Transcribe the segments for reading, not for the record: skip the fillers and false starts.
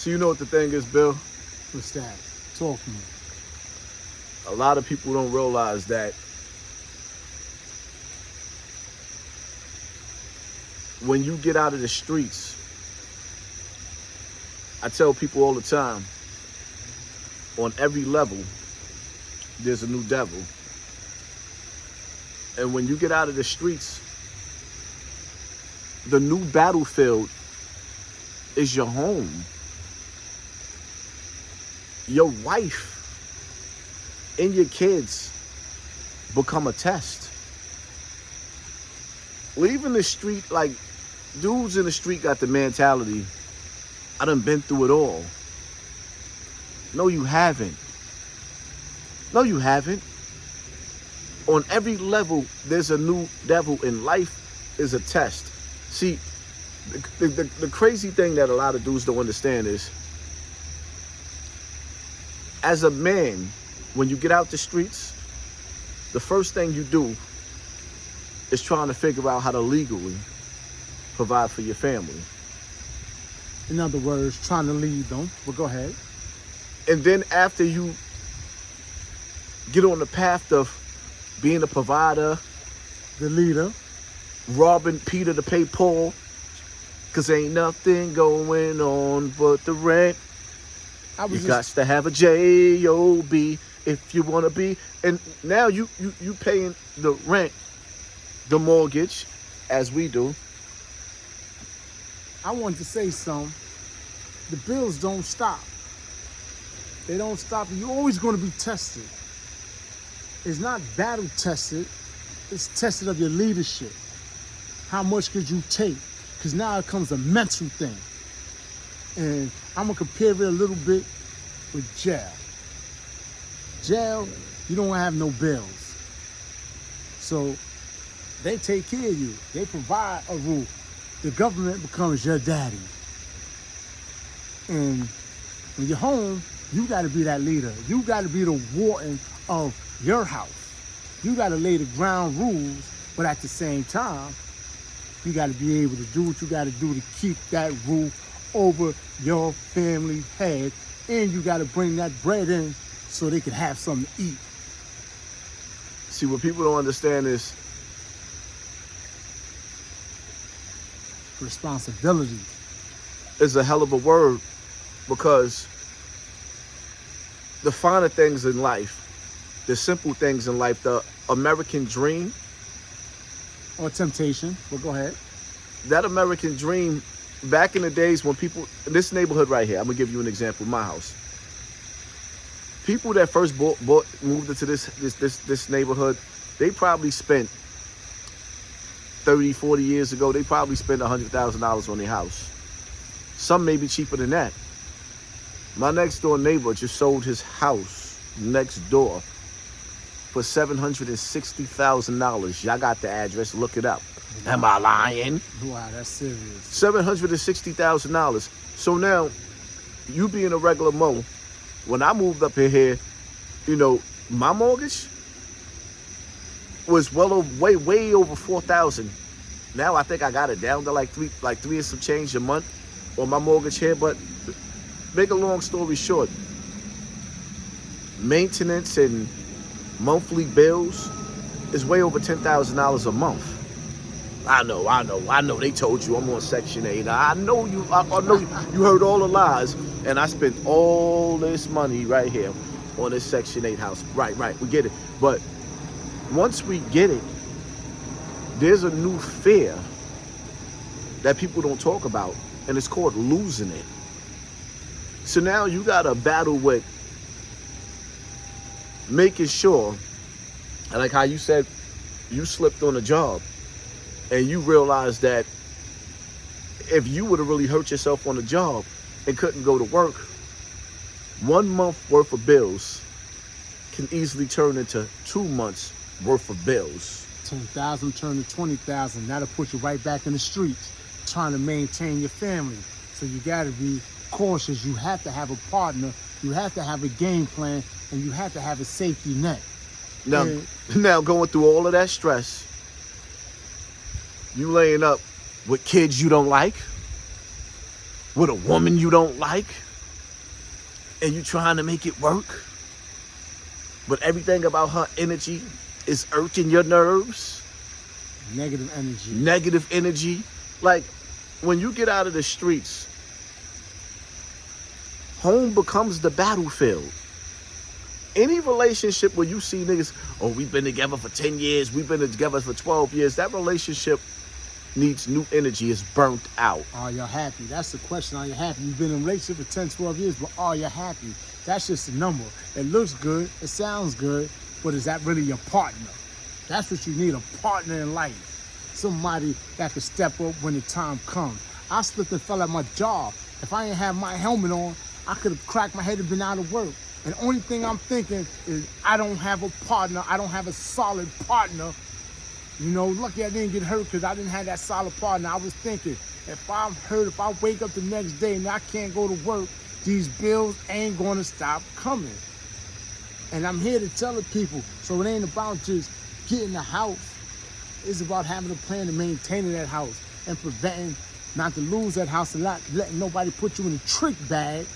So you know what the thing is, Bill? What's that? Talk to me. A lot of people don't realize that when you get out of the streets, I tell people all the time, on every level, there's a new devil. And when you get out of the streets, the new battlefield is your home. Your wife and your kids become a test. Leaving the street, like, dudes in the street got the mentality, I done been through it all. No, you haven't. No, you haven't. On every level, there's a new devil, and life is a test. See, the crazy thing that a lot of dudes don't understand is, as a man, when you get out the streets, the first thing you do is trying to figure out how to legally provide for your family. In other words, trying to lead them. But go ahead. And then after you get on the path of being a provider, The leader. robbing Peter to pay Paul, because ain't nothing going on but the rent. You got to have a J-O-B if you want to be. And now you paying the rent, the mortgage, as we do. I wanted to say something. The bills don't stop. They don't stop. You're always going to be tested. It's not battle tested. It's tested of your leadership. How much could you take? Because now it comes a mental thing. And I'm going to compare it a little bit with jail. Jail, you don't have no bills. So they take care of you. They provide a roof. The government becomes your daddy. And when you're home, you got to be that leader. You got to be the warden of your house. You got to lay the ground rules, but at the same time, you got to be able to do what you got to do to keep that roof over your family's head, and you got to bring that bread in so they can have something to eat. See, what people don't understand is Responsibility. a hell of a word, because the finer things in life, the simple things in life, the American dream, Or temptation. Well, go ahead. that American dream, back in the days when people, in this neighborhood right here, I'm gonna give you an example, my house. People that first moved into this neighborhood, they probably spent 30, 40 years ago, they probably spent $100,000 on their house. Some may be cheaper than that. My next door neighbor just sold his house next door for $760,000. Y'all got the address, look it up. Am I lying? Wow, that's serious. $760,000. So now, you being a regular Mo, when I moved up in here, you know, my mortgage was well over, way over $4,000. Now I think I got it down to like three and some change a month on my mortgage here. But make a long story short, maintenance and monthly bills is way over $10,000 a month. I know. They told you I'm on Section 8. I know you heard all the lies, and I spent all this money right here on this Section 8 house. Right, we get it. But once we get it, there's a new fear that people don't talk about, and it's called losing it. So now you got to battle with making sure, and like how you said, you slipped on a job, and you realized that if you would have really hurt yourself on a job and couldn't go to work, 1 month worth of bills can easily turn into 2 months worth of bills. 10,000 turn to 20,000. That'll put you right back in the streets, trying to maintain your family. So you got to be cautious. You have to have a partner. You have to have a game plan, and you have to have a safety net. Now going through all of that stress, you laying up with kids you don't like, with a woman you don't like, and you trying to make it work, but everything about her energy is irking your nerves. Negative energy. Negative energy. Like, when you get out of the streets, home becomes the battlefield. Any relationship where you see niggas, oh, we've been together for 10 years, we've been together for 12 years, that relationship needs new energy, is burnt out. Are you happy? That's the question. Are you happy? You've been in a relationship for 10, 12 years, but are you happy? That's just a number. It looks good, it sounds good, but is that really your partner? That's what you need, a partner in life. Somebody that can step up when the time comes. I slipped and fell at my job. If I didn't have my helmet on, I could have cracked my head and been out of work. And the only thing I'm thinking is I don't have a partner. I don't have a solid partner. You know, lucky I didn't get hurt because I didn't have that solid partner. I was thinking, if I'm hurt, if I wake up the next day and I can't go to work, these bills ain't going to stop coming. And I'm here to tell the people, so it ain't about just getting a house. It's about having a plan to maintaining that house and preventing not to lose that house and not letting nobody put you in a trick bag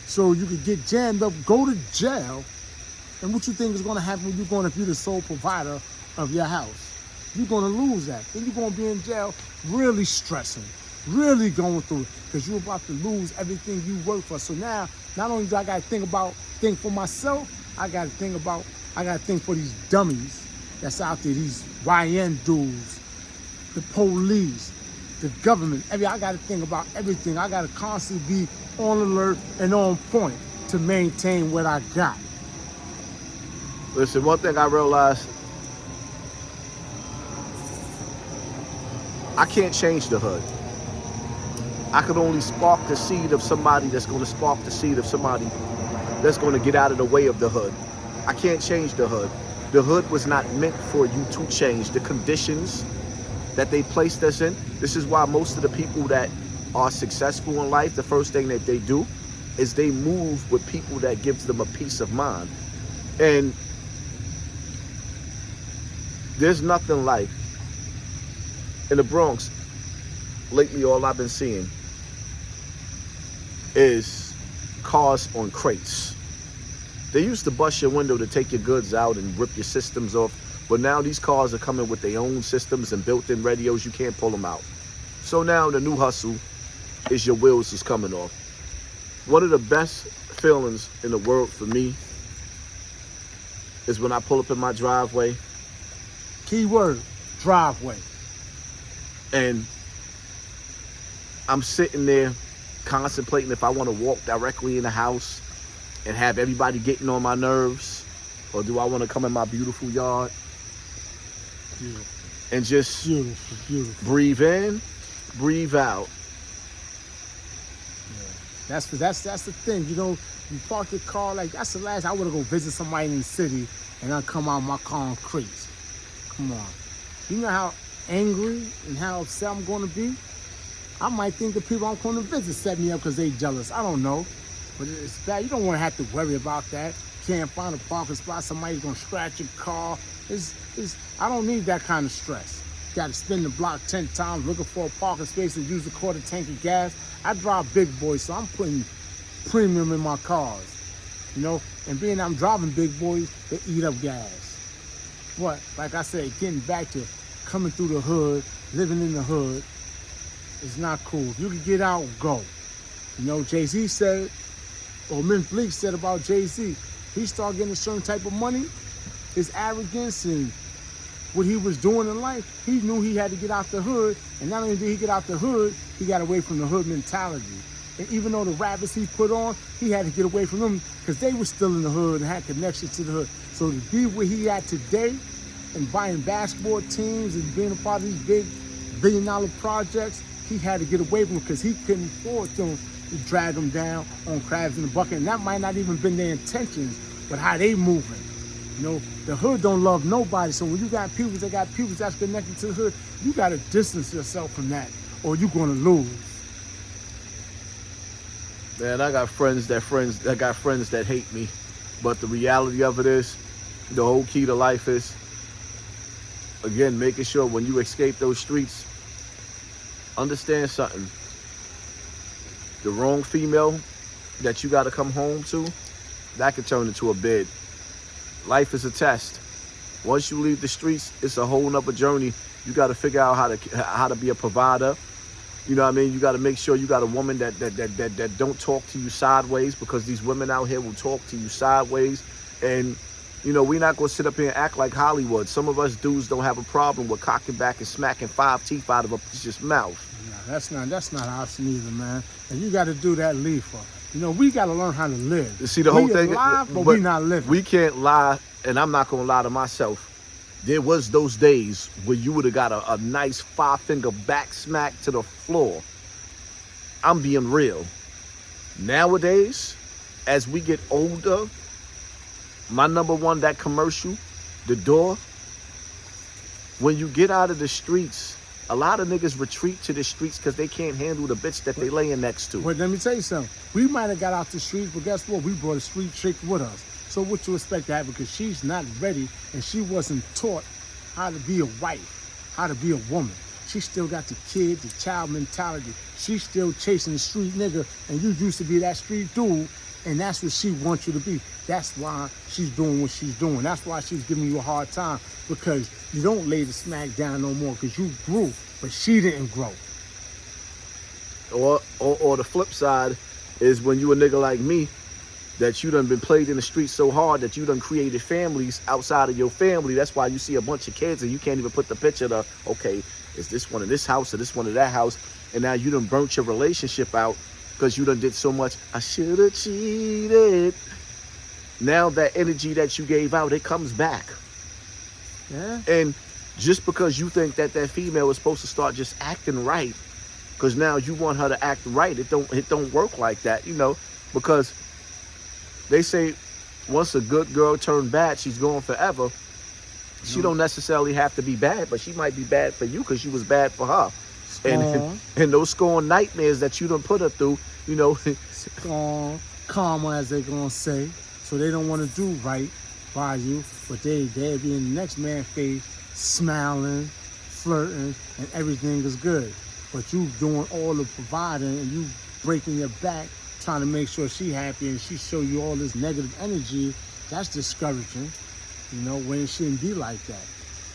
so you could get jammed up, go to jail. And what you think is going to happen when if you're the sole provider of your house? You're going to lose that. Then you're going to be in jail really stressing, really going through it because you're about to lose everything you work for. So now, not only do I got to think for myself, I got to think for these dummies that's out there, these YN dudes, the police, the government. I got to think about everything. I got to constantly be on alert and on point to maintain what I got. Listen, one thing I realized, I can't change the hood. I could only spark the seed of somebody that's going to spark the seed of somebody that's going to get out of the way of the hood. I can't change the hood. The hood was not meant for you to change the conditions that they placed us in. This is why most of the people that are successful in life, the first thing that they do is they move with people that gives them a peace of mind. And there's nothing like, in the Bronx, lately all I've been seeing is cars on crates. They used to bust your window to take your goods out and rip your systems off, but now these cars are coming with their own systems and built-in radios. You can't pull them out. So now the new hustle is your wheels is coming off. One of the best feelings in the world for me is when I pull up in my driveway. Keyword, driveway. And I'm sitting there contemplating if I want to walk directly in the house and have everybody getting on my nerves, or do I want to come in my beautiful yard and just beautiful. breathe in, breathe out. Yeah. That's the thing. You know, you park your car, like that's the last I would go visit somebody in the city and I come out my car on crates. Come on. You know how angry and how upset I'm going to be? I might think the people I'm going to visit set me up because they jealous. I don't know. But it's bad. You don't want to have to worry about that. Can't find a parking spot. Somebody's going to scratch your car. I don't need that kind of stress. Got to spin the block 10 times looking for a parking space to use a quarter tank of gas. I drive big boys, so I'm putting premium in my cars. You know, and being I'm driving big boys, they eat up gas. What? Like I said, getting back to coming through the hood, living in the hood, is not cool. If you can get out, go. You know, Jay-Z said, or Mint Bleak said about Jay-Z, he started getting a certain type of money, his arrogance and what he was doing in life, he knew he had to get out the hood, and not only did he get out the hood, he got away from the hood mentality. And even though the rappers he put on, he had to get away from them because they were still in the hood and had connections to the hood. So to be where he at today and buying basketball teams and being a part of these big billion-dollar projects, he had to get away from them because he couldn't afford them to drag them down on crabs in the bucket. And that might not even been their intentions, but how they moving. You know, the hood don't love nobody. So when you got people that's connected to the hood, you got to distance yourself from that or you're going to lose. Man, I got friends that hate me. But the reality of it is, the whole key to life is, again, making sure when you escape those streets, understand something. The wrong female that you got to come home to, that could turn into a bid. Life is a test. Once you leave the streets, it's a whole nother journey. You got to figure out how to be a provider. You know what I mean? You got to make sure you got a woman that don't talk to you sideways, because these women out here will talk to you sideways. And, you know, we're not going to sit up here and act like Hollywood. Some of us dudes don't have a problem with cocking back and smacking 5 teeth out of a bitch's mouth. No, that's not our option either, man. And you got to do that leafer. You know, we got to learn how to live. You see, the whole thing, alive, but we not living. We can't lie, and I'm not going to lie to myself. There was those days where you would have got a nice 5-finger back smack to the floor. I'm being real. Nowadays, as we get older, my number one, that commercial, the door, when you get out of the streets, a lot of niggas retreat to the streets because they can't handle the bitch that they laying next to. But let me tell you something. We might have got out the streets, but guess what? We brought a street chick with us. So what you expect to have? Because she's not ready and she wasn't taught how to be a wife, how to be a woman. She still got the kid, the child mentality. She's still chasing the street nigga, and you used to be that street dude, and that's what she wants you to be. That's why she's doing what she's doing. That's why she's giving you a hard time, because you don't lay the smack down no more, because you grew, but she didn't grow. Or the flip side is when you a nigga like me, that you done been played in the streets so hard that you done created families outside of your family. That's why you see a bunch of kids and you can't even put the picture of, okay, is this one in this house or this one in that house? And now you done burnt your relationship out because you done did so much. I should have cheated. Now that energy that you gave out, it comes back. Yeah. And just because you think that female is supposed to start just acting right, because now you want her to act right, it don't work like that, you know, because they say once a good girl turned bad, she's gone forever. She don't necessarily have to be bad, but she might be bad for you because you was bad for her. And those scorn nightmares that you done put her through, you know. Scorn, karma, as they gonna say. So they don't want to do right by you, but they be in the next man's face, smiling, flirting, and everything is good. But you doing all the providing and you breaking your back, trying to make sure she happy, and she show you all this negative energy. That's discouraging, you know, when it shouldn't be like that.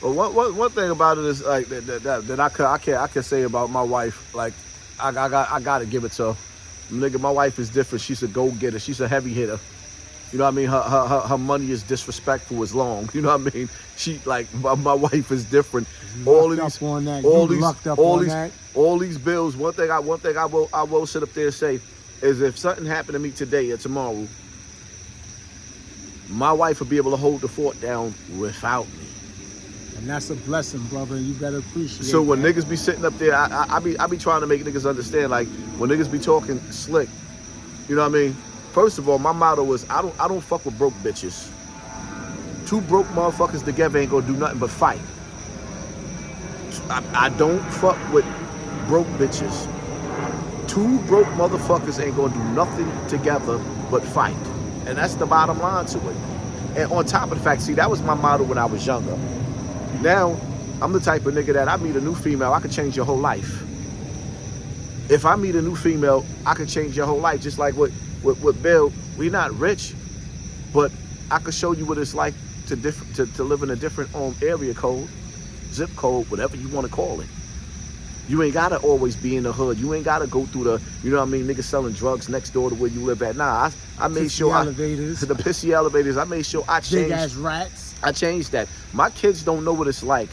Well, one thing about it is like that I can say about my wife. Like I gotta give it to her. Nigga, my wife is different. She's a go-getter. She's a heavy hitter. You know what I mean? Her money is disrespectful as long. You know what I mean? She like my wife is different. All these bills. One thing I will sit up there and say is, if something happened to me today or tomorrow, my wife will be able to hold the fort down without me. And that's a blessing, brother. You better appreciate it. So when niggas be sitting up there, I be trying to make niggas understand, like, when niggas be talking slick, you know what I mean? First of all, my motto is I don't fuck with broke bitches. 2 broke motherfuckers together ain't gonna do nothing but fight. I don't fuck with broke bitches. 2 broke motherfuckers ain't gonna do nothing together but fight. And that's the bottom line to it. And on top of the fact, see, that was my motto when I was younger. Now, I'm the type of nigga that I meet a new female, I could change your whole life. If I meet a new female, I could change your whole life. Just like with Bill, we not rich, but I could show you what it's like to live in a different area code, zip code, whatever you want to call it. You ain't gotta always be in the hood. You ain't gotta go through the, you know what I mean, niggas selling drugs next door to where you live at. Nah, I made sure the pissy elevators. I made sure I changed. Big ass rats. I changed that. My kids don't know what it's like.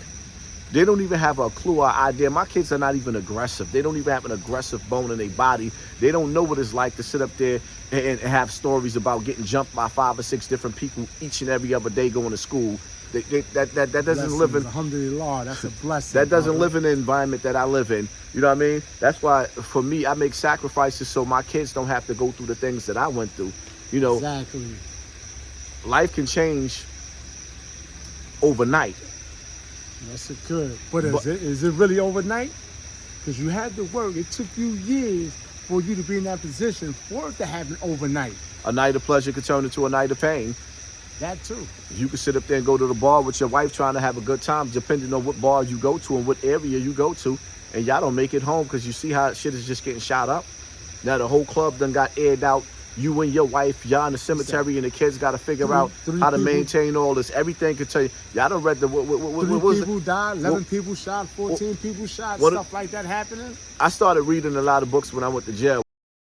They don't even have a clue or idea. My kids are not even aggressive. They don't even have an aggressive bone in their body. They don't know what it's like to sit up there and have stories about getting jumped by 5 or 6 different people each and every other day going to school. That doesn't live in. Alhamdulillah, that's a blessing. That doesn't live in the environment that I live in. You know what I mean? That's why, for me, I make sacrifices so my kids don't have to go through the things that I went through. You know, exactly. Life can change overnight. Yes, it could. But is it really overnight? Because you had to work. It took you years for you to be in that position for it to happen overnight. A night of pleasure could turn into a night of pain. That too. You can sit up there and go to the bar with your wife trying to have a good time, depending on what bar you go to and what area you go to, and y'all don't make it home because you see how shit is just getting shot up. Now the whole club done got aired out You and your wife, y'all in the cemetery, and the kids got to figure out three how to people- maintain all this. Everything could tell you. Y'all done read the what Three was people it? died, 11 what- people shot, 14 people shot, what- stuff like that happening. I started reading a lot of books when I went to jail.